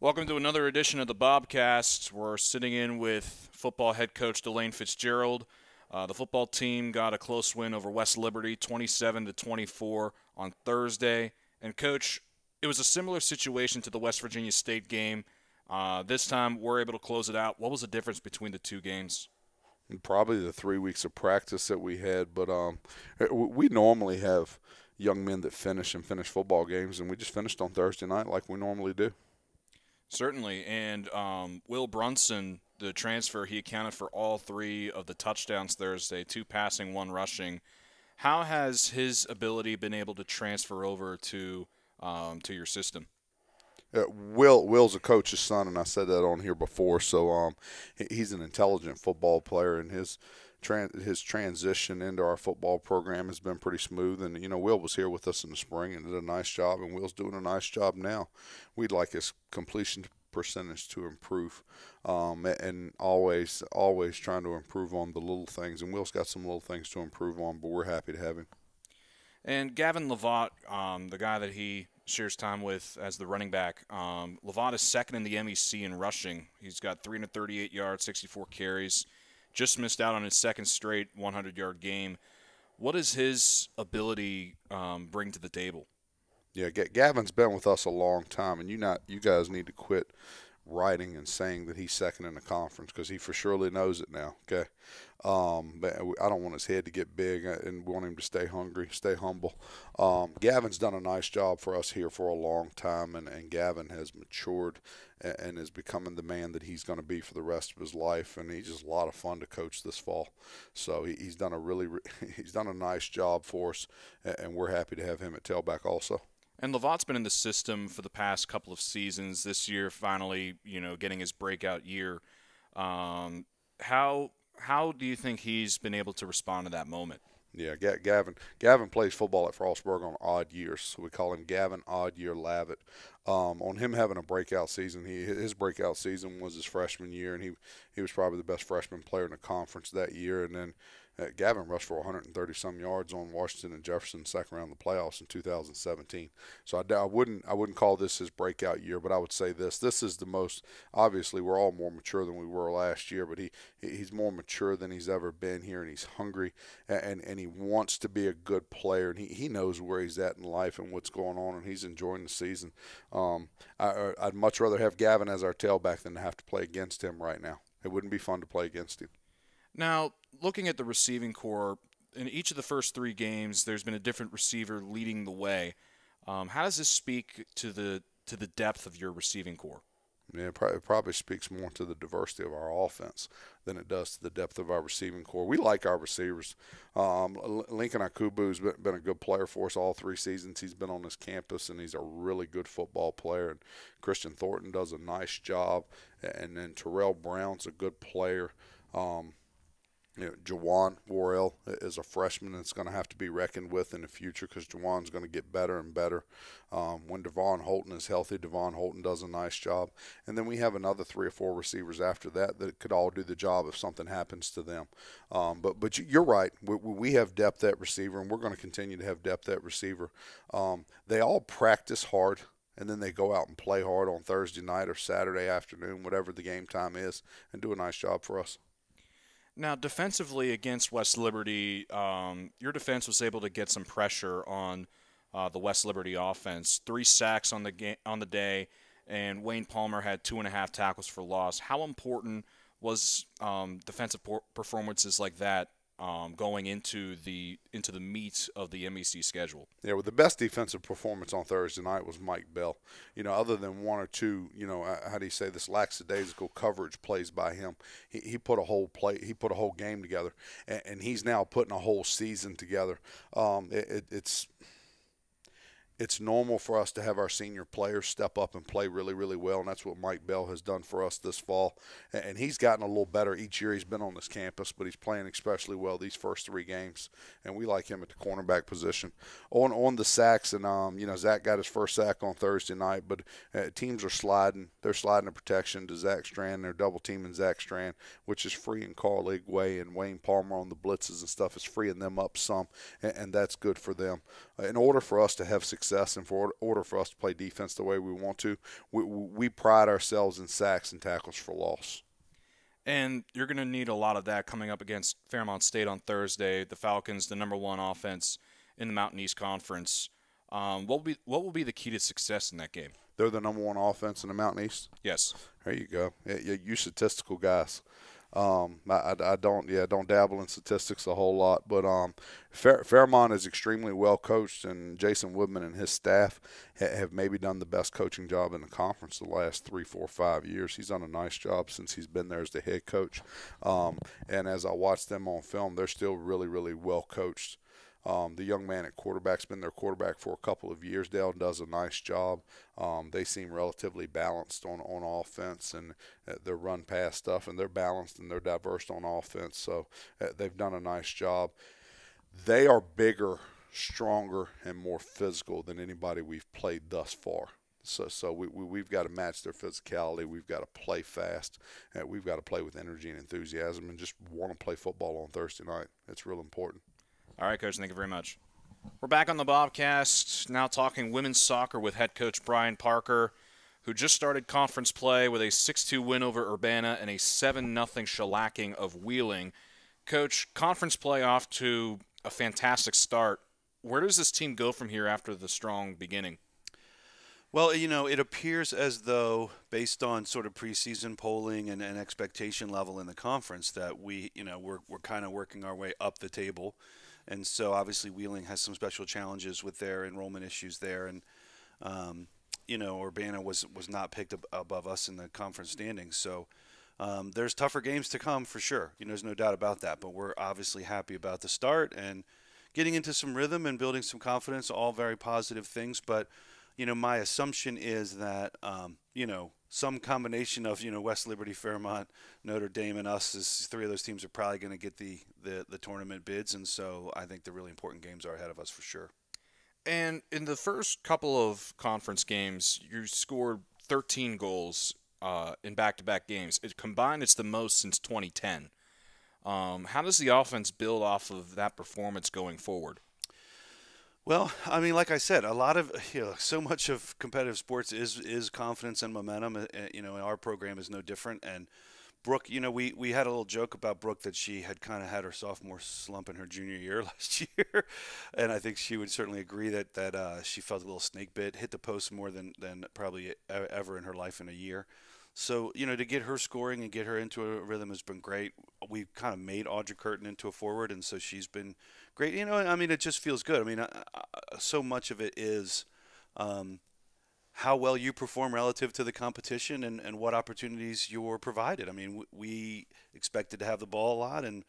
Welcome to another edition of the Bobcast. We're sitting in with football head coach Delane Fitzgerald. The football team got a close win over West Liberty, 27-24 on Thursday. And coach, it was a similar situation to the West Virginia State game. This time, we're able to close it out. What was the difference between the two games? And probably the 3 weeks of practice that we had, but we normally have young men that finish football games, and we just finished on Thursday night like we normally do. Certainly. And Will Brunson, the transfer, he accounted for all three of the touchdowns Thursday, 2 passing, 1 rushing. How has his ability been able to transfer over to your system? Will's a coach's son, and I said that on here before. So he's an intelligent football player, and his transition into our football program has been pretty smooth. And Will was here with us in the spring and did a nice job, and Will's doing a nice job now. We'd like his completion percentage to improve, and always trying to improve on the little things. And Will's got some little things to improve on, but we're happy to have him. And Gavin Lovat, the guy that he shares time with as the running back, Lovat is second in the MEC in rushing. He's got 338 yards, 64 carries. Just missed out on his second straight 100-yard game. What does his ability bring to the table? Yeah, Gavin's been with us a long time, and you guys need to quit writing and saying that he's second in the conference because he for surely knows it now. Okay, but I don't want his head to get big and want him to stay hungry, stay humble. Gavin's done a nice job for us here for a long time, and Gavin has matured and is becoming the man that he's going to be for the rest of his life. And he's just a lot of fun to coach this fall. So he's done he's done a nice job for us, and we're happy to have him at tailback also. And Lavat's been in the system for the past couple of seasons. This year, finally, getting his breakout year. How do you think he's been able to respond to that moment? Yeah, Gavin plays football at Frostburg on odd years, so we call him Gavin Odd Year Lavitt. On him having a breakout season, his breakout season was his freshman year, and he was probably the best freshman player in the conference that year. And then Gavin rushed for 130 some yards on Washington and Jefferson second round of the playoffs in 2017. So I wouldn't call this his breakout year, but I would say this is the most, obviously we're all more mature than we were last year, but he's more mature than he's ever been here, and he's hungry and he wants to be a good player, and he knows where he's at in life and what's going on, and he's enjoying the season. I'd much rather have Gavin as our tailback than to have to play against him right now. It wouldn't be fun to play against him. Now, looking at the receiving core, in each of the first 3 games, there's been a different receiver leading the way. How does this speak to the depth of your receiving core? Yeah, it probably speaks more to the diversity of our offense than it does to the depth of our receiving core. We like our receivers. Lincoln Akubu's been a good player for us all 3 seasons. He's been on this campus, and he's a really good football player. And Christian Thornton does a nice job. And then Terrell Brown's a good player. Jawan Worrell is a freshman that's going to have to be reckoned with in the future because Jawan's going to get better and better. When Devon Holton is healthy, Devon Holton does a nice job. And then we have another 3 or 4 receivers after that could all do the job if something happens to them. But you're right. We have depth at receiver, and we're going to continue to have depth at receiver. They all practice hard, and then they go out and play hard on Thursday night or Saturday afternoon, whatever the game time is, and do a nice job for us. Now, defensively against West Liberty, your defense was able to get some pressure on the West Liberty offense. 3 sacks on the day, and Wayne Palmer had 2.5 tackles for loss. How important was defensive performances like that going into the meat of the MEC schedule? Yeah, well, the best defensive performance on Thursday night was Mike Bell. Other than 1 or 2, how do you say this, lackadaisical coverage plays by him. He put a whole game together, and he's now putting a whole season together. It's normal for us to have our senior players step up and play really, really well, and that's what Mike Bell has done for us this fall. And he's gotten a little better each year he's been on this campus, but he's playing especially well these first 3 games, and we like him at the cornerback position. On the sacks, and Zach got his first sack on Thursday night, but teams are sliding. They're sliding the protection to Zach Strand. They're double teaming Zach Strand, which is freeing Carl Igwe and Wayne Palmer on the blitzes and stuff. Is freeing them up some, and that's good for them. In order for us to have success success and for order for us to play defense the way we want to, we pride ourselves in sacks and tackles for loss. And you're going to need a lot of that coming up against Fairmont State on Thursday. The Falcons, the #1 offense in the Mountain East Conference. What will be the key to success in that game? They're the #1 offense in the Mountain East. Yes. There you go. Yeah, you statistical guys. I don't dabble in statistics a whole lot, but Fairmont is extremely well coached, and Jason Woodman and his staff have maybe done the best coaching job in the conference the last 3, 4, 5 years. He's done a nice job since he's been there as the head coach, and as I watch them on film, they're still really, really well coached. The young man at quarterback's been their quarterback for a couple of years. Dale does a nice job. They seem relatively balanced on offense, and their run pass stuff, and they're balanced and they're diverse on offense. So they've done a nice job. They are bigger, stronger, and more physical than anybody we've played thus far. So we've got to match their physicality. We've got to play fast. We've got to play with energy and enthusiasm and just want to play football on Thursday night. It's real important. All right, Coach, thank you very much. We're back on the Bobcast, now talking women's soccer with head coach Brian Parker, who just started conference play with a 6-2 win over Urbana and a 7-0 shellacking of Wheeling. Coach, conference play off to a fantastic start. Where does this team go from here after the strong beginning? Well, it appears as though, based on sort of preseason polling and expectation level in the conference, that we're kind of working our way up the table. And so obviously Wheeling has some special challenges with their enrollment issues there. And, Urbana was not picked above us in the conference standings. So there's tougher games to come for sure. There's no doubt about that. But we're obviously happy about the start and getting into some rhythm and building some confidence, all very positive things. But, my assumption is that, some combination of, West Liberty, Fairmont, Notre Dame, and us, is 3 of those teams are probably going to get the tournament bids. And so I think the really important games are ahead of us for sure. And in the first couple of conference games, you scored 13 goals in back-to-back games. Combined, it's the most since 2010. How does the offense build off of that performance going forward? Well, I mean, like I said, a lot of so much of competitive sports is confidence and momentum. Our program is no different. And Brooke, we had a little joke about Brooke that she had kind of had her sophomore slump in her junior year last year, and I think she would certainly agree that she felt a little snake bit, hit the post more than probably ever in her life in a year. So, to get her scoring and get her into a rhythm has been great. We kind of made Audra Curtin into a forward, and so she's been great. I mean, it just feels good. I mean, so much of it is how well you perform relative to the competition and what opportunities you're provided. I mean, we expected to have the ball a lot and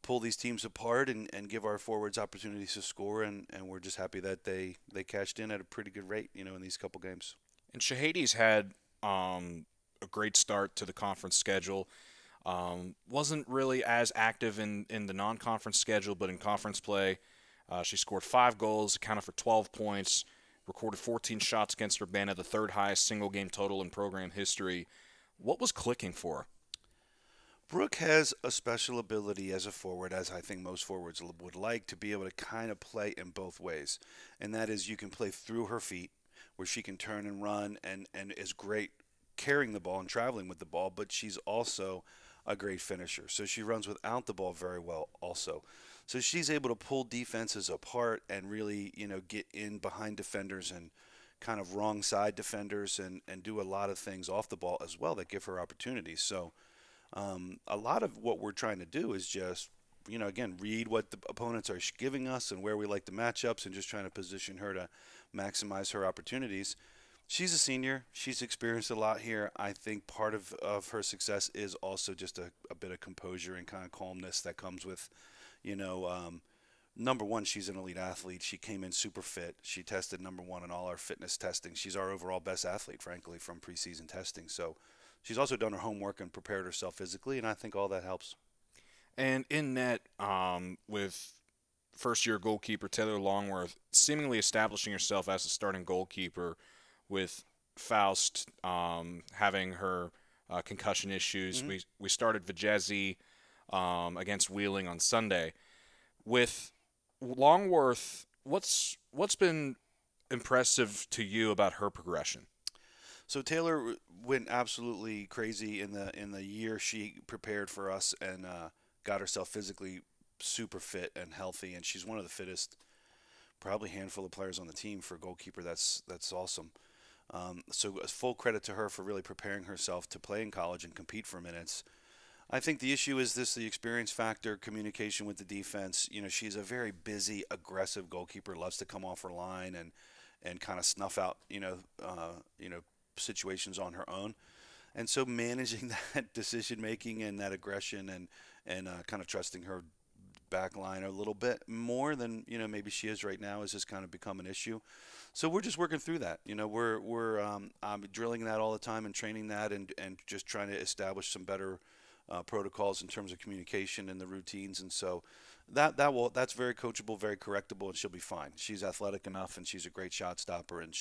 pull these teams apart and give our forwards opportunities to score, and we're just happy that they cashed in at a pretty good rate, in these couple games. And Shahadi's had a great start to the conference schedule. Wasn't really as active in the non-conference schedule, but in conference play, she scored 5 goals, accounted for 12 points, recorded 14 shots against Urbana, the 3rd highest single-game total in program history. What was clicking for her? Brooke has a special ability as a forward, as I think most forwards would like, to be able to kind of play in both ways. And that is, you can play through her feet, where she can turn and run and is great carrying the ball and traveling with the ball, but she's also a great finisher. So she runs without the ball very well also. So she's able to pull defenses apart and really, get in behind defenders and kind of wrong side defenders and do a lot of things off the ball as well that give her opportunities. So a lot of what we're trying to do is just, again, read what the opponents are giving us and where we like the matchups and just trying to position her to maximize her opportunities. She's a senior. She's experienced a lot here. I think part of her success is also just a bit of composure and kind of calmness that comes with, number one, she's an elite athlete. She came in super fit. She tested number 1 in all our fitness testing. She's our overall best athlete, frankly, from preseason testing. So she's also done her homework and prepared herself physically, and I think all that helps. And in net, with first-year goalkeeper Taylor Longworth seemingly establishing herself as a starting goalkeeper, with Faust having her concussion issues. Mm-hmm. We started Vajezi against Wheeling on Sunday. With Longworth, what's been impressive to you about her progression? So Taylor went absolutely crazy in the year she prepared for us and got herself physically super fit and healthy, and she's one of the fittest, probably handful of players on the team for a goalkeeper. That's awesome. So full credit to her for really preparing herself to play in college and compete for minutes. I think the issue is the experience factor, communication with the defense. You know, she's a very busy, aggressive goalkeeper. Loves to come off her line and kind of snuff out situations on her own. And so managing that decision making and that aggression and kind of trusting her back line a little bit more than maybe she is right now has just kind of become an issue. So we're just working through that. We're drilling that all the time and training that and just trying to establish some better protocols in terms of communication and the routines. And so that's very coachable, very correctable, and she'll be fine. She's athletic enough and she's a great shot stopper, and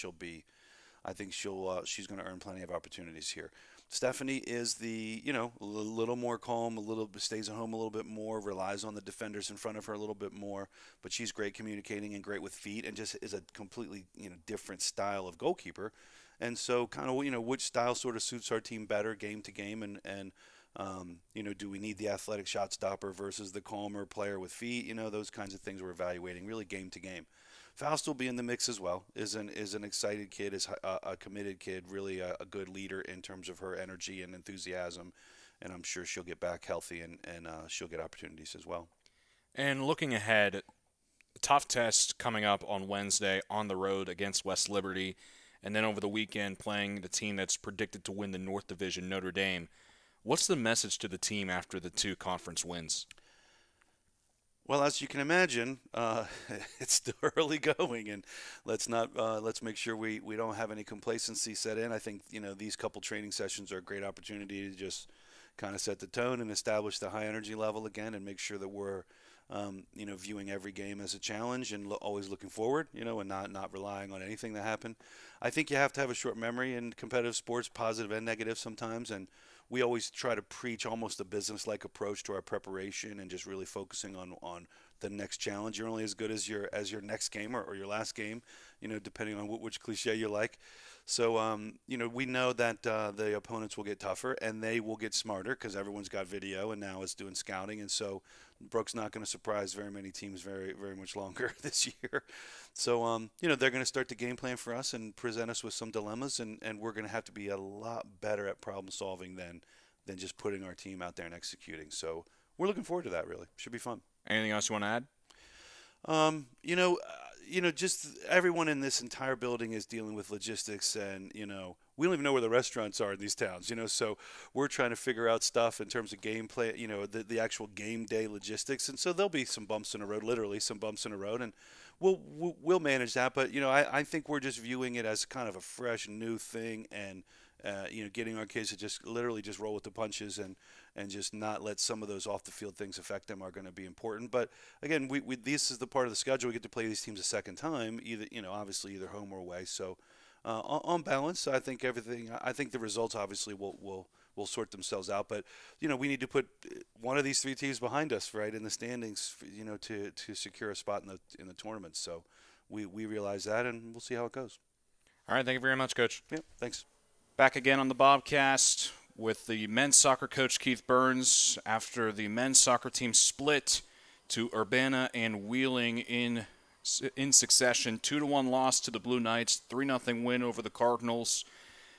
I think she's going to earn plenty of opportunities here. Stephanie is a little more calm, stays at home a little bit more, relies on the defenders in front of her a little bit more, but she's great communicating and great with feet, and just is a completely different style of goalkeeper. And so kind of which style sort of suits our team better game to game, and do we need the athletic shot stopper versus the calmer player with feet? Those kinds of things we're evaluating really game to game. Faust will be in the mix as well. Is an excited kid, is a committed kid, really a good leader in terms of her energy and enthusiasm, and I'm sure she'll get back healthy and she'll get opportunities as well. And looking ahead, tough test coming up on Wednesday on the road against West Liberty, and then over the weekend playing the team that's predicted to win the North Division, Notre Dame. What's the message to the team after the 2 conference wins? Well, as you can imagine, it's still early going, and let's make sure we don't have any complacency set in. I think these couple training sessions are a great opportunity to just kind of set the tone and establish the high energy level again, and make sure that we're viewing every game as a challenge and always looking forward, and not relying on anything that happened. I think you have to have a short memory in competitive sports, positive and negative sometimes, and we always try to preach almost a business-like approach to our preparation and just really focusing on the next challenge. You're only as good as your next game or your last game, depending on which cliche you like. So, we know that the opponents will get tougher and they will get smarter because everyone's got video and now is doing scouting. And so Brooke's not going to surprise very many teams very, very much longer this year. So, they're going to start the game plan for us and present us with some dilemmas, and we're going to have to be a lot better at problem solving than just putting our team out there and executing. So we're looking forward to that, really. Should be fun. Anything else you want to add? Just everyone in this entire building is dealing with logistics, and we don't even know where the restaurants are in these towns. So we're trying to figure out stuff in terms of gameplay, the actual game day logistics, and so there'll be some bumps in the road, literally some bumps in the road, and we'll manage that. But I think we're just viewing it as kind of a fresh new thing, and getting our kids to just literally just roll with the punches and just not let some of those off the field things affect them are going to be important. But again, this is the part of the schedule we get to play these teams a second time, obviously either home or away. So on balance, I think the results obviously will sort themselves out. But we need to put one of these 3 teams behind us, right, in the standings, to secure a spot in the tournament. So we realize that, and we'll see how it goes. All right, thank you very much, Coach. Yeah, thanks. Back again on the Bobcast with the men's soccer coach Keith Burns after the men's soccer team split to Urbana and Wheeling in succession. 2-1 loss to the Blue Knights, 3-0 win over the Cardinals.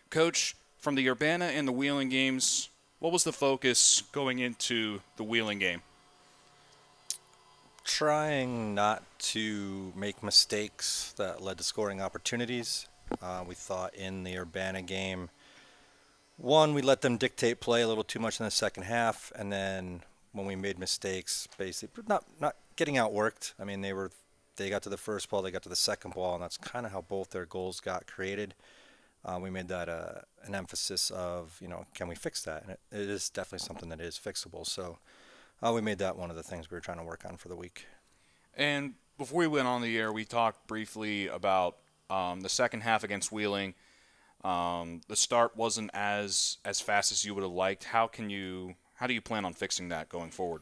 Coach, from the Urbana and the Wheeling games, what was the focus going into the Wheeling game? Trying not to make mistakes that led to scoring opportunities. We thought in the Urbana game, one, we let them dictate play a little too much in the second half, and then when we made mistakes, basically not getting outworked. I mean, they got to the first ball, they got to the second ball, and that's kind of how both their goals got created. We made that an emphasis of, can we fix that? And it is definitely something that is fixable. So we made that one of the things we were trying to work on for the week. And before we went on the air, we talked briefly about the second half against Wheeling. The start wasn't as fast as you would have liked. How do you plan on fixing that going forward?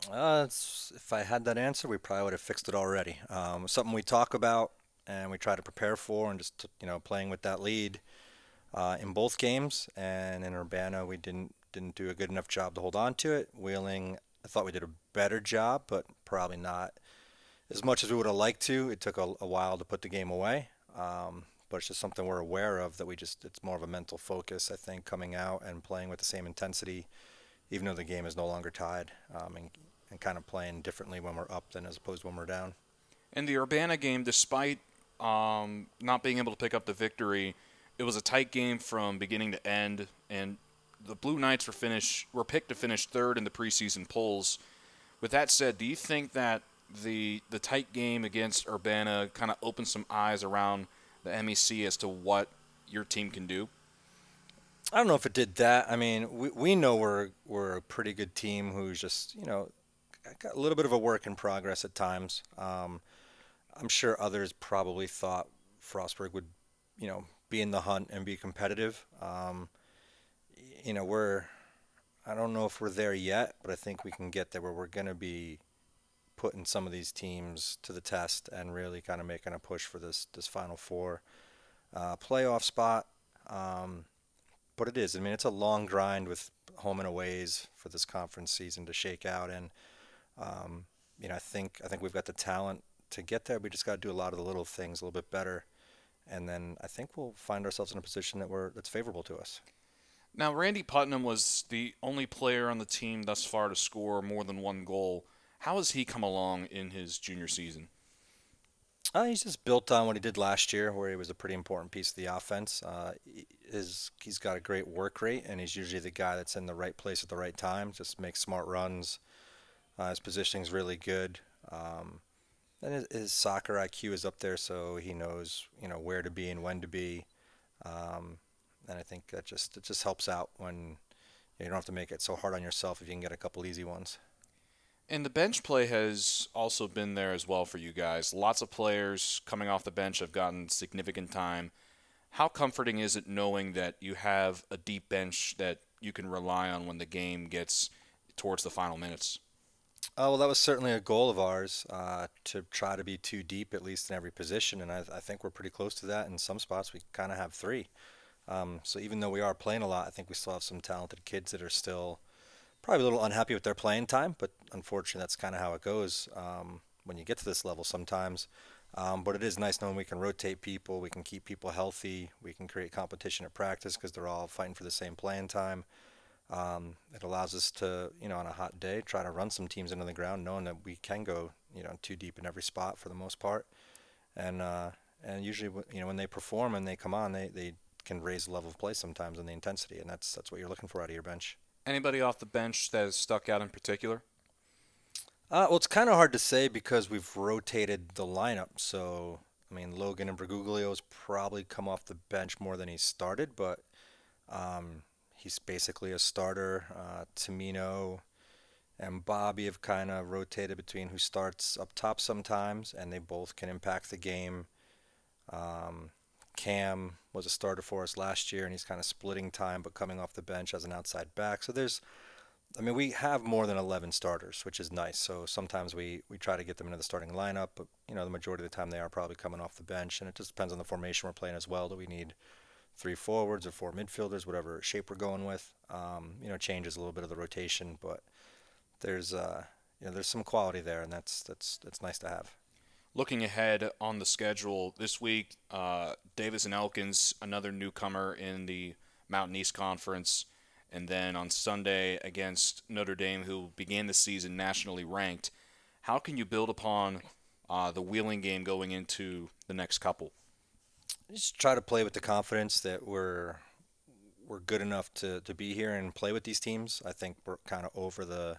If I had that answer, we probably would have fixed it already. Something we talk about and we tried to prepare for, and just playing with that lead in both games. And in Urbana, we didn't do a good enough job to hold on to it. Wheeling, I thought we did a better job, but probably not as much as we would have liked to. It took a while to put the game away. But it's just something we're aware of, that it's more of a mental focus, I think, coming out and playing with the same intensity, even though the game is no longer tied, and kind of playing differently when we're up than as opposed to when we're down. In the Urbana game, despite not being able to pick up the victory, it was a tight game from beginning to end, and the Blue Knights were picked to finish third in the preseason polls. With that said, do you think that the tight game against Urbana kind of opened some eyes around the MEC as to what your team can do? I don't know if it did that. I mean, we know we're a pretty good team who's just got a little bit of a work in progress at times. I'm sure others probably thought Frostburg would be in the hunt and be competitive. I don't know if we're there yet, but I think we can get there, where we're going to be putting some of these teams to the test and really kind of making a push for this Final Four playoff spot. But it is. I mean, it's a long grind with home and aways for this conference season to shake out, and I think we've got the talent to get there. We just got to do a lot of the little things a little bit better, and then I think we'll find ourselves in a position that's favorable to us. Now, Randy Putnam was the only player on the team thus far to score more than one goal. How has he come along in his junior season? He's just built on what he did last year, where he was a pretty important piece of the offense. He's got a great work rate, and he's usually the guy that's in the right place at the right time, just makes smart runs. His positioning's really good. And his soccer IQ is up there, so he knows where to be and when to be. And I think it just helps out when you don't have to make it so hard on yourself if you can get a couple easy ones. And the bench play has also been there as well for you guys. Lots of players coming off the bench have gotten significant time. How comforting is it knowing that you have a deep bench that you can rely on when the game gets towards the final minutes? Well, that was certainly a goal of ours, to try to be too deep, at least in every position, and I think we're pretty close to that. In some spots, we kind of have three. So even though we are playing a lot, I think we still have some talented kids that are still probably a little unhappy with their playing time, but unfortunately that's kind of how it goes when you get to this level sometimes. But it is nice knowing we can rotate people, we can keep people healthy, we can create competition at practice because they're all fighting for the same playing time. It allows us to, on a hot day, try to run some teams into the ground, knowing that we can go, too deep in every spot for the most part. And usually, when they perform and they come on, they can raise the level of play sometimes and the intensity, and that's what you're looking for out of your bench. Anybody off the bench that has stuck out in particular? Well, it's kind of hard to say because we've rotated the lineup. So, I mean, Logan and Bergoglio's probably come off the bench more than he started, but he's basically a starter. Tamino and Bobby have kind of rotated between who starts up top sometimes, and they both can impact the game. Cam was a starter for us last year, and he's kind of splitting time but coming off the bench as an outside back. So we have more than 11 starters, which is nice. So sometimes we try to get them into the starting lineup, but the majority of the time they are probably coming off the bench, and it just depends on the formation we're playing as well. Do we need 3 forwards or 4 midfielders, whatever shape we're going with? Changes a little bit of the rotation, but there's some quality there, and that's nice to have. Looking ahead on the schedule this week, Davis and Elkins, another newcomer in the Mountain East Conference, and then on Sunday against Notre Dame, who began the season nationally ranked. How can you build upon the Wheeling game going into the next couple? Just try to play with the confidence that we're good enough to be here and play with these teams. I think we're kind of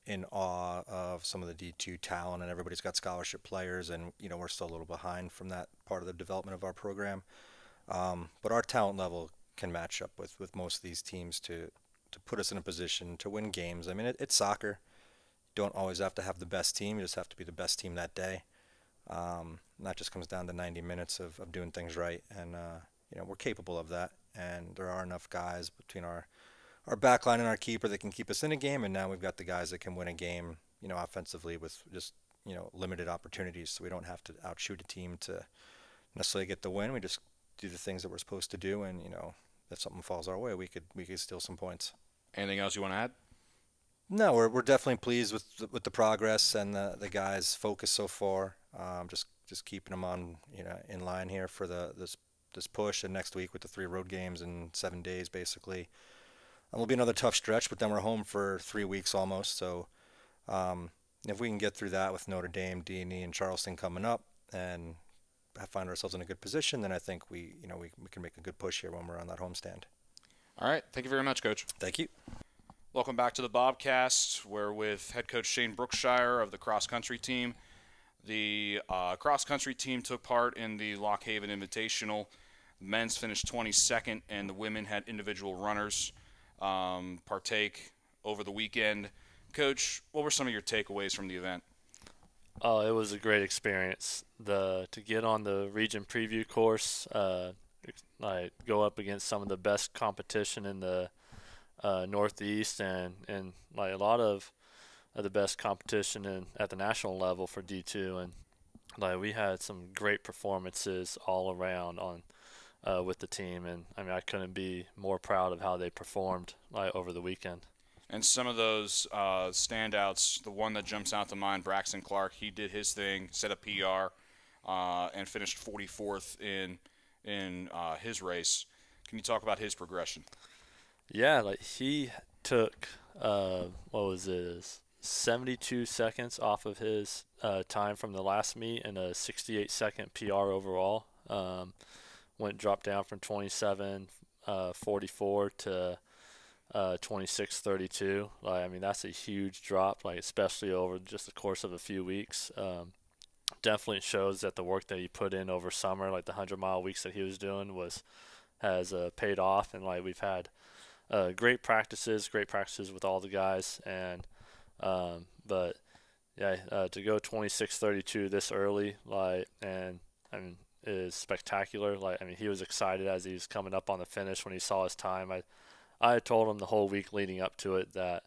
in awe of some of the D2 talent, and everybody's got scholarship players, and we're still a little behind from that part of the development of our program. But our talent level can match up with most of these teams to put us in a position to win games. I mean, it's soccer. You don't always have to have the best team. You just have to be the best team that day. And that just comes down to 90 minutes of doing things right, and we're capable of that. And there are enough guys between our back line and our keeper that can keep us in a game, and now we've got the guys that can win a game, offensively with just limited opportunities, so we don't have to outshoot a team to necessarily get the win. We just do the things that we're supposed to do, and if something falls our way, we could steal some points. Anything else you want to add? No, we're definitely pleased with the progress and the guys' focus so far. Just keeping them on in line here for this push, and next week with the 3 road games in 7 days basically. And it'll be another tough stretch, but then we're home for 3 weeks almost. So if we can get through that with Notre Dame, D&E, and Charleston coming up, and find ourselves in a good position, then I think we can make a good push here when we're on that homestand. All right. Thank you very much, Coach. Thank you. Welcome back to the Bobcast. We're with head coach Shane Brookshire of the cross-country team. The cross-country team took part in the Lock Haven Invitational. The men's finished 22nd, and the women had individual runners partake over the weekend. Coach, what were some of your takeaways from the event? Oh, it was a great experience. To get on the region preview course, go up against some of the best competition in the Northeast, and like a lot of the best competition at the national level for D2, and like we had some great performances all around with the team, and I mean I couldn't be more proud of how they performed over the weekend. And some of those standouts, the one that jumps out to mind, Braxton Clark, he did his thing, set a PR, and finished 44th in his race. Can you talk about his progression? Yeah, like he took 72 seconds off of his time from the last meet, and a 68-second PR overall. Dropped down from 27:44 to 26:32. I mean, that's a huge drop, especially over just the course of a few weeks. Definitely shows that the work that he put in over summer, like the 100-mile weeks that he was doing, has paid off, and we've had great practices with all the guys, and to go 26:32 this early, is spectacular. He was excited as he was coming up on the finish when he saw his time. I told him the whole week leading up to it that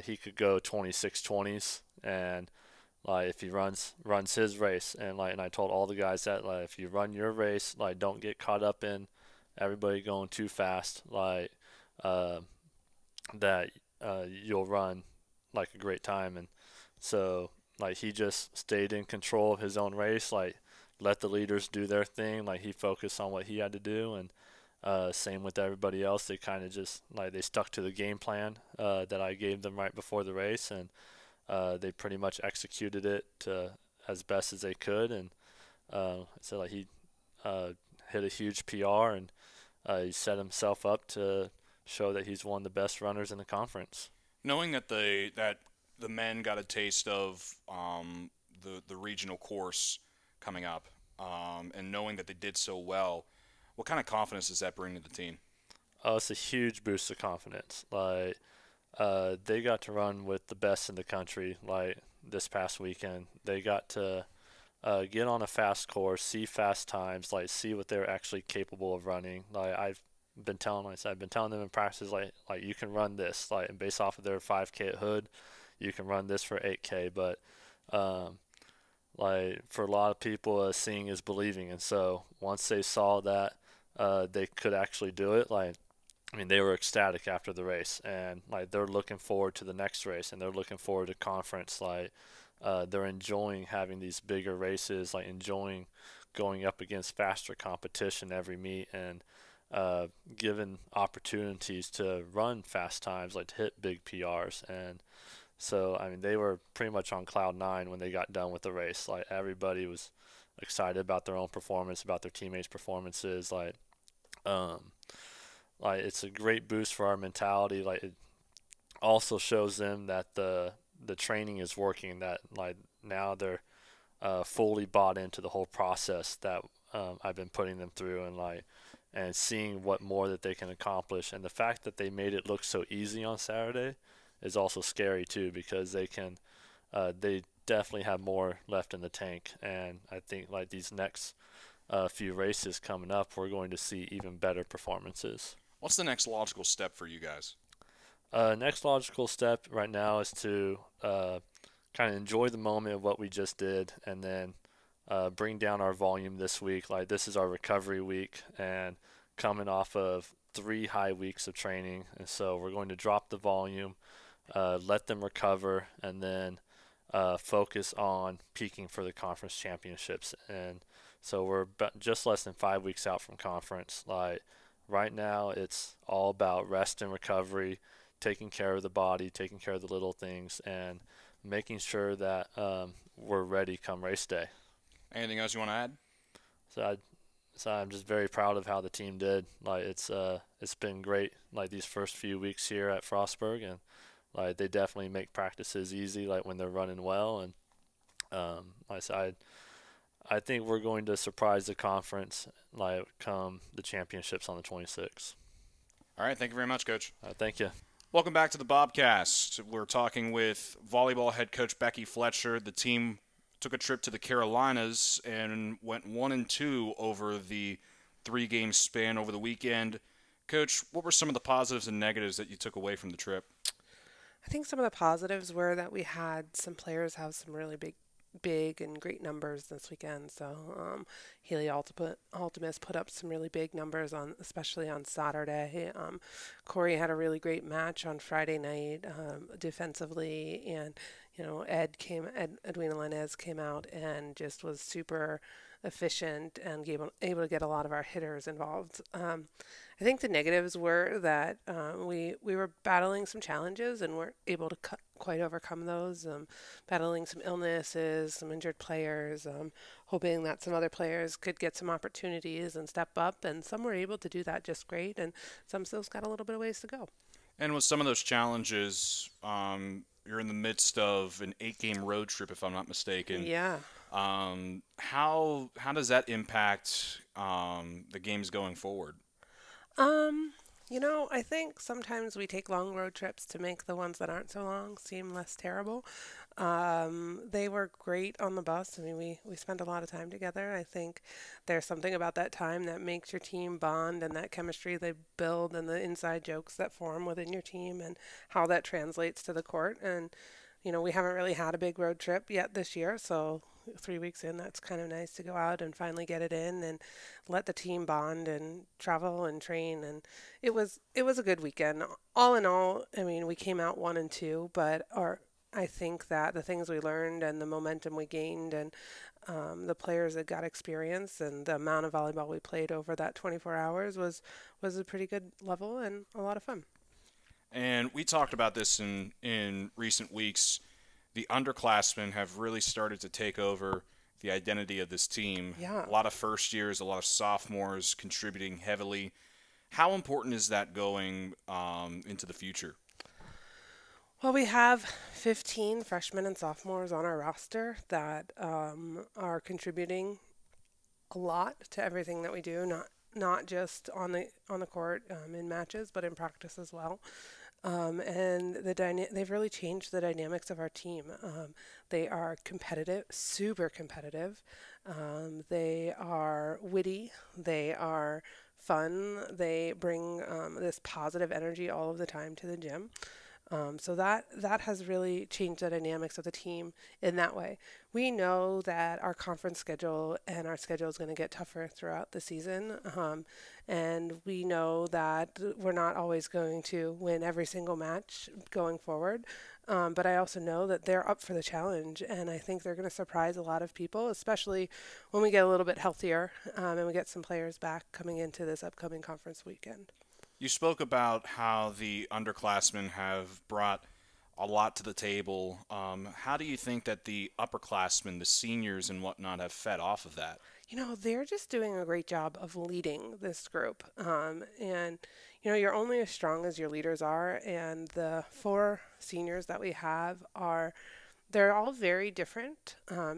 he could go 26:20s, and if he runs his race, and I told all the guys that if you run your race, don't get caught up in everybody going too fast, that you'll run a great time. And so he just stayed in control of his own race, let the leaders do their thing, he focused on what he had to do, and same with everybody else. They kind of just they stuck to the game plan that I gave them right before the race, and they pretty much executed it as best as they could. And so he hit a huge PR, and he set himself up to show that he's one of the best runners in the conference. Knowing that the men got a taste of the regional course coming up, and knowing that they did so well, what kind of confidence does that bring to the team? Oh, it's a huge boost of confidence. They got to run with the best in the country. This past weekend, they got to get on a fast course, see fast times, see what they're actually capable of running. I've been telling them in practice, you can run this, and based off of their 5K at Hood, you can run this for 8K. But for a lot of people, seeing is believing, and so once they saw that they could actually do it, they were ecstatic after the race, and they're looking forward to the next race, and they're looking forward to conference. They're enjoying having these bigger races, enjoying going up against faster competition every meet, and given opportunities to run fast times, to hit big PRs. And so they were pretty much on cloud 9 when they got done with the race. Everybody was excited about their own performance, about their teammates' performances. It's a great boost for our mentality. It also shows them that the training is working, that now they're fully bought into the whole process that I've been putting them through, and seeing what more that they can accomplish. And the fact that they made it look so easy on Saturday is also scary too, because they definitely have more left in the tank. And I think these next few races coming up, we're going to see even better performances. What's the next logical step for you guys? Next logical step right now is to kind of enjoy the moment of what we just did, and then bring down our volume this week. Like, this is our recovery week, and coming off of 3 high weeks of training, and so we're going to drop the volume, let them recover, and then focus on peaking for the conference championships. And so we're just less than 5 weeks out from conference. Like, right now, it's all about rest and recovery, taking care of the body, taking care of the little things, and making sure that we're ready come race day. Anything else you want to add? So I'm just very proud of how the team did. Like, it's been great, like, these first few weeks here at Frostburg, and like, they definitely make practices easy, like when they're running well. And like I said, I think we're going to surprise the conference, like, come the championships on the 26th. All right, thank you very much, Coach. Thank you. Welcome back to the Bobcast. We're talking with volleyball head coach Becky Fletcher. The team took a trip to the Carolinas and went 1-2 over the 3-game span over the weekend. Coach, what were some of the positives and negatives that you took away from the trip? I think some of the positives were that we had some players have some really big and great numbers this weekend. So Haley Ultimus put up some really big numbers especially on Saturday. Corey had a really great match on Friday night defensively, and Edwina Lenez came out and just was super efficient and able to get a lot of our hitters involved. I think the negatives were that we were battling some challenges and weren't able to quite overcome those, battling some illnesses, some injured players, hoping that some other players could get some opportunities and step up, and some were able to do that just great, and some still's got a little bit of ways to go. And with some of those challenges, you're in the midst of an 8-game road trip, if I'm not mistaken. Yeah. How does that impact the games going forward? I think sometimes we take long road trips to make the ones that aren't so long seem less terrible. They were great on the bus. I mean, we spent a lot of time together. I think there's something about that time that makes your team bond, and that chemistry they build, and the inside jokes that form within your team, and how that translates to the court. And, we haven't really had a big road trip yet this year, so 3 weeks in, that's kind of nice to go out and finally get it in and let the team bond and travel and train. And it was a good weekend. All in all, I mean, we came out 1-2, but I think that the things we learned and the momentum we gained, and the players that got experience, and the amount of volleyball we played over that 24 hours was a pretty good level and a lot of fun. And we talked about this in recent weeks. The underclassmen have really started to take over the identity of this team. Yeah. A lot of first years, a lot of sophomores contributing heavily. How important is that going into the future? Well, we have 15 freshmen and sophomores on our roster that are contributing a lot to everything that we do, not just on the court in matches, but in practice as well. And they've really changed the dynamics of our team. They are competitive, super competitive. They are witty. They are fun. They bring this positive energy all of the time to the gym. So that has really changed the dynamics of the team in that way. We know that our conference schedule and our schedule is going to get tougher throughout the season. And we know that we're not always going to win every single match going forward. But I also know that they're up for the challenge, and I think they're going to surprise a lot of people, especially when we get a little bit healthier and we get some players back coming into this upcoming conference weekend. You spoke about how the underclassmen have brought a lot to the table. How do you think that the upperclassmen, the seniors and whatnot, have fed off of that? They're just doing a great job of leading this group. And you're only as strong as your leaders are. And the 4 seniors that we have they're all very different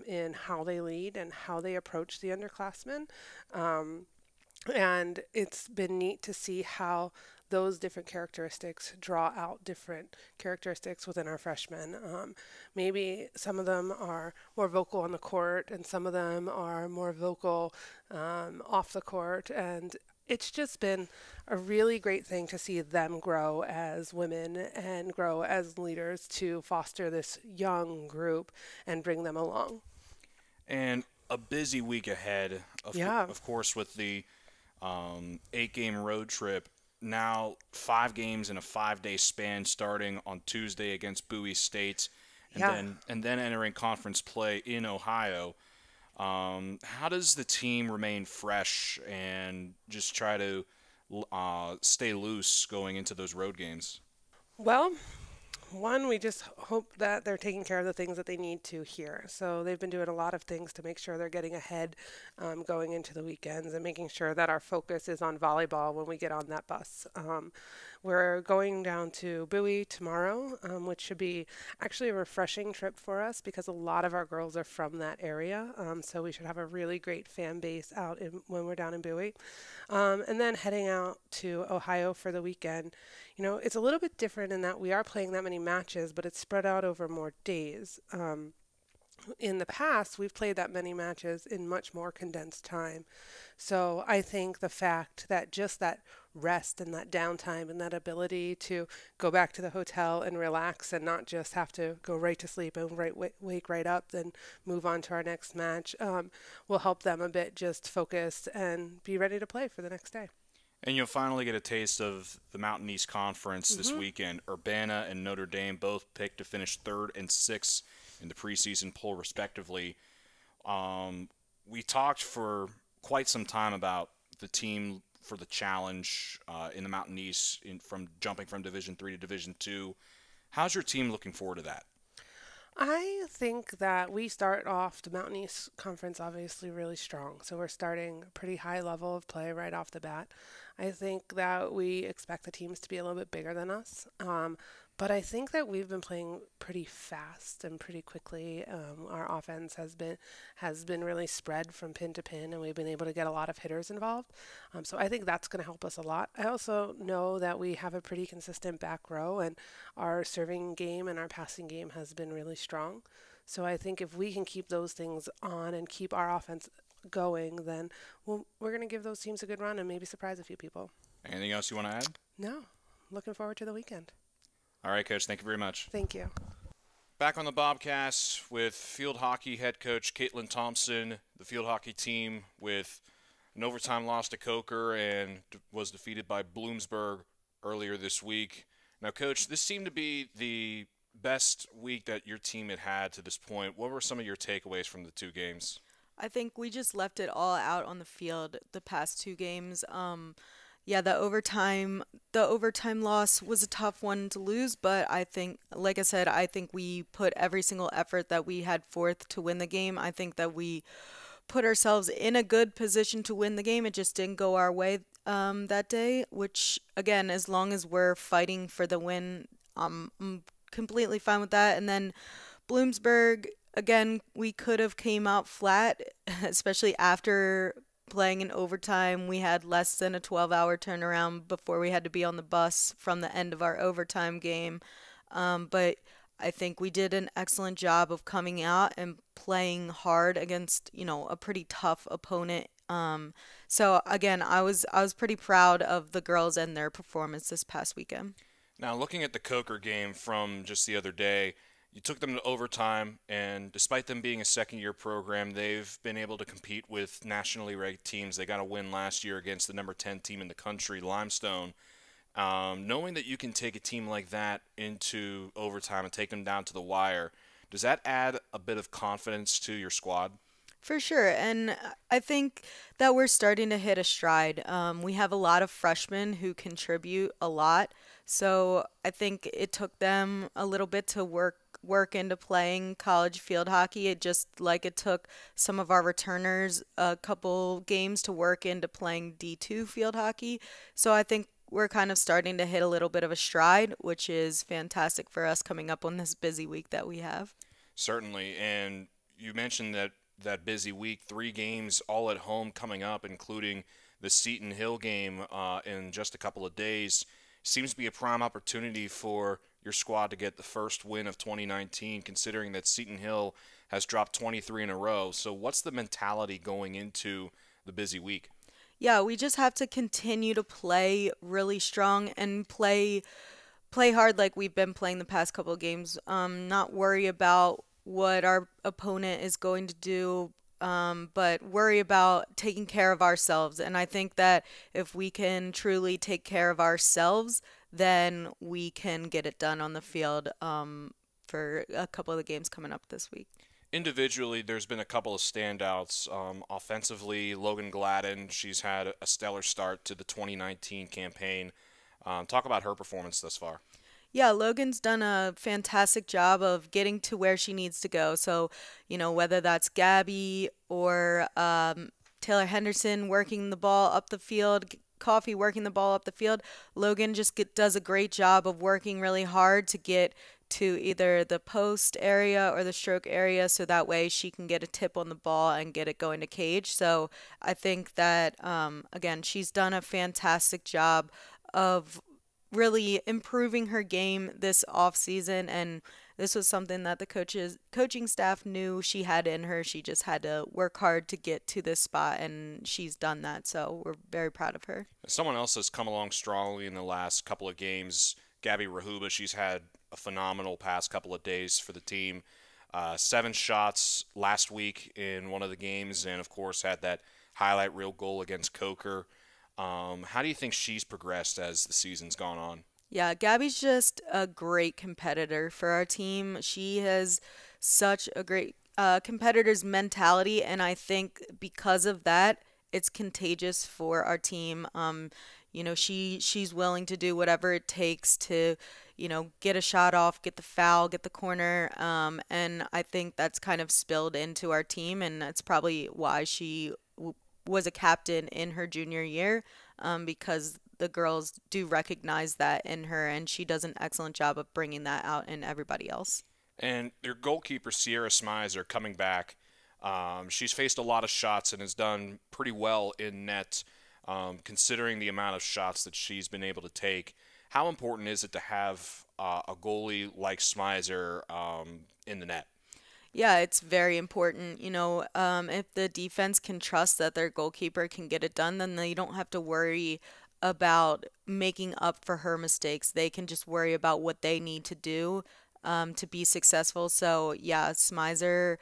in how they lead and how they approach the underclassmen. And it's been neat to see how those different characteristics draw out different characteristics within our freshmen. Maybe some of them are more vocal on the court, and some of them are more vocal off the court. And it's just been a really great thing to see them grow as women and grow as leaders to foster this young group and bring them along. And a busy week ahead, Yeah. of course, with the 8-game road trip. Now 5 games in a 5-day span, starting on Tuesday against Bowie State, and Yeah. then entering conference play in Ohio. How does the team remain fresh and just try to stay loose going into those road games? Well, one, we just hope that they're taking care of the things that they need to here. So they've been doing a lot of things to make sure they're getting ahead going into the weekends and making sure that our focus is on volleyball when we get on that bus. We're going down to Bowie tomorrow, which should be actually a refreshing trip for us because a lot of our girls are from that area. So we should have a really great fan base when we're down in Bowie. And then heading out to Ohio for the weekend. You know, it's a little bit different in that we are playing that many matches, but it's spread out over more days. In the past, we've played that many matches in much more condensed time. So I think the fact that just that rest and that downtime and that ability to go back to the hotel and relax and not just have to go right to sleep and wake right up, then move on to our next match, will help them a bit just focus and be ready to play for the next day. And you'll finally get a taste of the Mountain East Conference this weekend. Urbana and Notre Dame both picked to finish 3rd and 6th in the preseason poll, respectively. We talked for quite some time about the team for the challenge in the Mountain East, from jumping from Division III to Division II. How's your team looking forward to that? I think that we start off the Mountain East Conference obviously really strong. So we're starting a pretty high level of play right off the bat. I think that we expect the teams to be a little bit bigger than us. But I think that we've been playing pretty fast and pretty quickly. Our offense has been really spread from pin to pin, and we've been able to get a lot of hitters involved. So I think that's going to help us a lot. I also know that we have a pretty consistent back row, and our serving game and our passing game has been really strong. So I think if we can keep those things on and keep our offense going, then we're going to give those teams a good run and maybe surprise a few people. Anything else you want to add? No, looking forward to the weekend. All right, Coach. Thank you very much. Thank you. Back on the Bobcast with field hockey head coach Caitlin Thompson, the field hockey team with an overtime loss to Coker and was defeated by Bloomsburg earlier this week. Now, Coach, this seemed to be the best week that your team had to this point. What were some of your takeaways from the 2 games? I think we just left it all out on the field the past 2 games. Yeah, the overtime loss was a tough one to lose, but I think, like I said, I think we put every single effort that we had forth to win the game. I think that we put ourselves in a good position to win the game. It just didn't go our way that day, which, again, as long as we're fighting for the win, I'm completely fine with that. And then Bloomsburg, again, we could have came out flat, especially after playing in overtime. We had less than a 12-hour turnaround before we had to be on the bus from the end of our overtime game. But I think we did an excellent job of coming out and playing hard against, a pretty tough opponent. So again, I was pretty proud of the girls and their performance this past weekend. Now, looking at the Coker game from just the other day, you took them to overtime, and despite them being a second-year program, they've been able to compete with nationally ranked teams. They got a win last year against the number 10 team in the country, Limestone. Knowing that you can take a team like that into overtime and take them down to the wire, does that add a bit of confidence to your squad? For sure, and I think that we're starting to hit a stride. We have a lot of freshmen who contribute a lot, so I think it took them a little bit to work into playing college field hockey. It just like it took some of our returners a couple games to work into playing D2 field hockey. So I think we're kind of starting to hit a little bit of a stride, which is fantastic for us coming up on this busy week that we have. Certainly, and you mentioned that busy week, 3 games all at home coming up, including the Seton Hill game in just a couple of days. Seems to be a prime opportunity for your squad to get the first win of 2019, considering that Seton Hill has dropped 23 in a row. So what's the mentality going into the busy week? Yeah, we just have to continue to play really strong and play hard like we've been playing the past couple of games. Not worry about what our opponent is going to do, but worry about taking care of ourselves. And I think that if we can truly take care of ourselves, then we can get it done on the field for a couple of the games coming up this week. Individually, there's been a couple of standouts. Offensively, Logan Gladden, she's had a stellar start to the 2019 campaign. Talk about her performance thus far. Yeah, Logan's done a fantastic job of getting to where she needs to go. So, whether that's Gabby or Taylor Henderson working the ball up the field, Coffee working the ball up the field, Logan just does a great job of working really hard to get to either the post area or the stroke area so that way she can get a tip on the ball and get it going to cage. So I think that, again, she's done a fantastic job of really improving her game this off season, and this was something that the coaching staff knew she had in her. She just had to work hard to get to this spot, and she's done that, so we're very proud of her. Someone else has come along strongly in the last couple of games, Gabby Rahuba. She's had a phenomenal past couple of days for the team. 7 shots last week in one of the games, and of course had that highlight reel goal against Coker. How do you think she's progressed as the season's gone on? Yeah, Gabby's just a great competitor for our team. She has such a great competitor's mentality, and I think because of that, it's contagious for our team. She's willing to do whatever it takes to, get a shot off, get the foul, get the corner, and I think that's kind of spilled into our team, and that's probably why she was a captain in her junior year, because the girls do recognize that in her, and she does an excellent job of bringing that out in everybody else. And your goalkeeper, Sierra Smizer, coming back. She's faced a lot of shots and has done pretty well in net, considering the amount of shots that she's been able to take. How important is it to have a goalie like Smizer in the net? Yeah, it's very important. If the defense can trust that their goalkeeper can get it done, then they don't have to worry about making up for her mistakes. They can just worry about what they need to do to be successful. So, yeah, Smizer,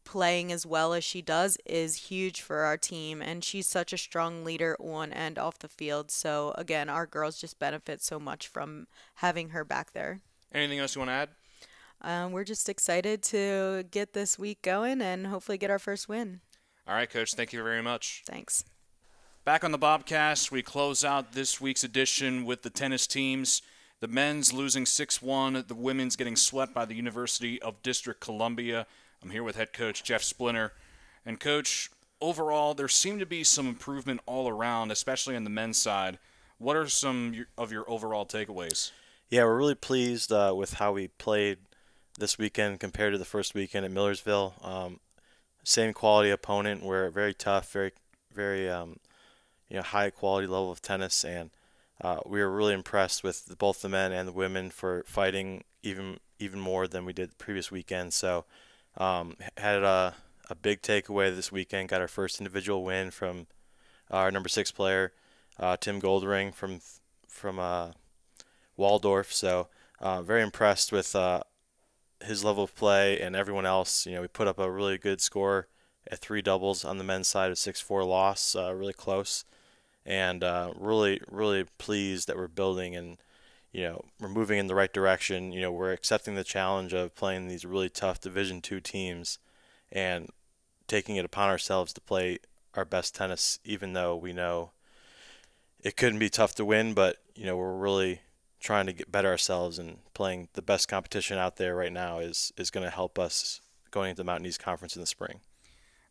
playing as well as she does is huge for our team, and she's such a strong leader on and off the field. So, again, our girls just benefit so much from having her back there. Anything else you want to add? We're just excited to get this week going and hopefully get our first win. All right, Coach. Thank you very much. Thanks. Back on the Bobcast, we close out this week's edition with the tennis teams. The men's losing 6-1, the women's getting swept by the University of District Columbia. I'm here with head coach Jeff Splinter. And, Coach, overall, there seemed to be some improvement all around, especially on the men's side. What are some of your overall takeaways? Yeah, we're really pleased with how we played this weekend compared to the first weekend at Millersville. Same quality opponent. We're very tough, very high quality level of tennis, and we were really impressed with both the men and the women for fighting even more than we did the previous weekend. So had a big takeaway this weekend. Got our first individual win from our number 6 player, Tim Goldring from Waldorf. So very impressed with his level of play and everyone else. We put up a really good score at 3 doubles on the men's side, of 6-4 loss, really close, and really, really pleased that we're building and we're moving in the right direction. We're accepting the challenge of playing these really tough Division II teams and taking it upon ourselves to play our best tennis, even though we know it couldn't be tough to win, but we're really trying to get better ourselves, and playing the best competition out there right now is going to help us going into the Mountain East Conference in the spring.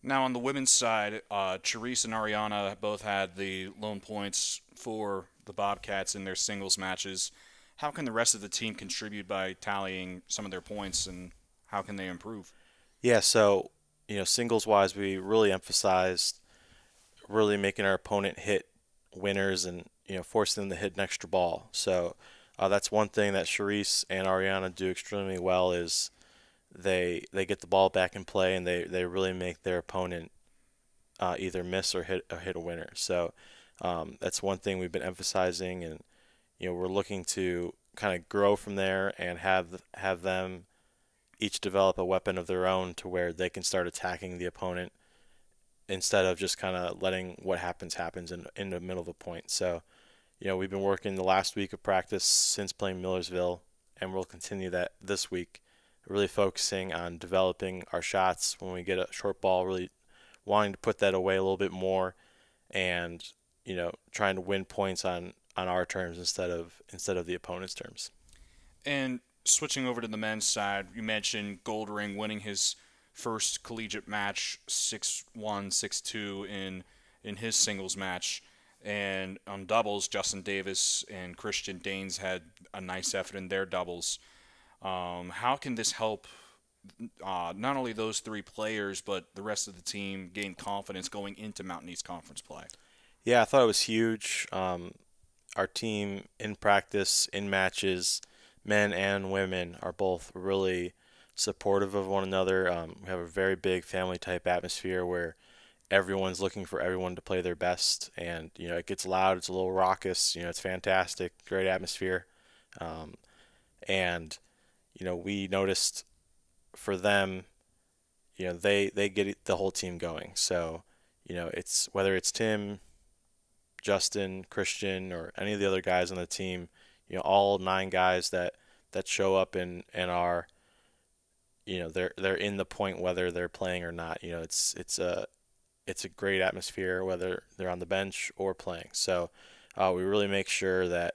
Now on the women's side, Charisse and Ariana both had the lone points for the Bobcats in their singles matches. How can the rest of the team contribute by tallying some of their points, and how can they improve? Yeah, so singles-wise, we really emphasized really making our opponent hit winners and forcing them to hit an extra ball. So that's one thing that Charisse and Ariana do extremely well, is they get the ball back in play, and they really make their opponent either miss or hit a winner. So that's one thing we've been emphasizing, and we're looking to kind of grow from there and have them each develop a weapon of their own to where they can start attacking the opponent instead of just kind of letting what happens in the middle of a point. So, we've been working the last week of practice since playing Millersville, and we'll continue that this week, really focusing on developing our shots when we get a short ball, really wanting to put that away a little bit more and, trying to win points on our terms instead of the opponent's terms. And switching over to the men's side, you mentioned Goldring winning his first collegiate match 6-1, 6-2 in his singles match. And on doubles, Justin Davis and Christian Danes had a nice effort in their doubles. How can this help not only those three players, but the rest of the team gain confidence going into Mountain East Conference play? Yeah, I thought it was huge. Our team in practice, in matches, men and women are both really supportive of one another. We have a very big family-type atmosphere where everyone's looking for everyone to play their best, and it gets loud. It's a little raucous. It's fantastic, great atmosphere, and we noticed for them, they get the whole team going. So it's whether it's Tim, Justin, Christian, or any of the other guys on the team, all 9 guys that show up and are, they're in the point whether they're playing or not. It's a great atmosphere whether they're on the bench or playing. So we really make sure that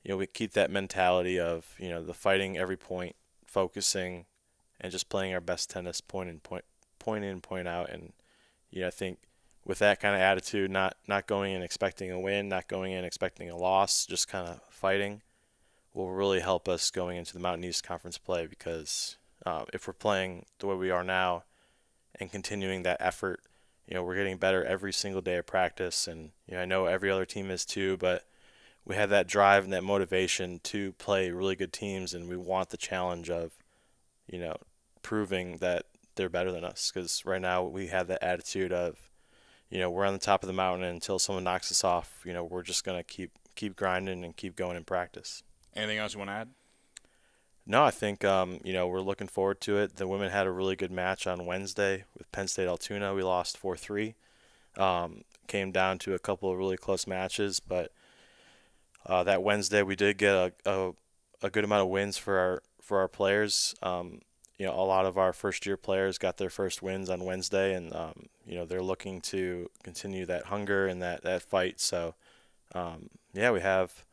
we keep that mentality of the fighting every point, focusing, and just playing our best tennis point in, point out. And I think with that kind of attitude, not going in expecting a win, not going in expecting a loss, just kind of fighting, will really help us going into the Mountain East Conference play, because if we're playing the way we are now and continuing that effort, we're getting better every single day of practice. And I know every other team is too, but we have that drive and that motivation to play really good teams, and we want the challenge of proving that they're better than us, because right now we have that attitude of we're on the top of the mountain, and until someone knocks us off, we're just going to keep grinding and keep going in practice. Anything else you want to add? No, I think we're looking forward to it. The women had a really good match on Wednesday with Penn State Altoona. We lost 4-3. Came down to a couple of really close matches, but that Wednesday we did get a good amount of wins for our players. A lot of our first-year players got their first wins on Wednesday, and they're looking to continue that hunger and that fight. So, we have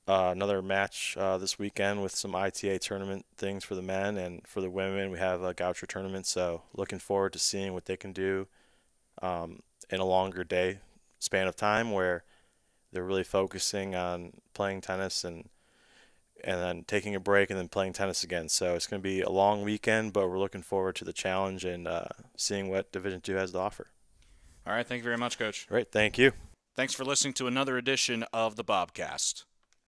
another match this weekend with some ITA tournament things for the men, and for the women we have a Goucher tournament. So, looking forward to seeing what they can do in a longer day span of time, where they're really focusing on playing tennis and then taking a break and then playing tennis again. So it's going to be a long weekend, but we're looking forward to the challenge and seeing what Division II has to offer. All right, thank you very much, Coach. Great, thank you. Thanks for listening to another edition of the Bobcast.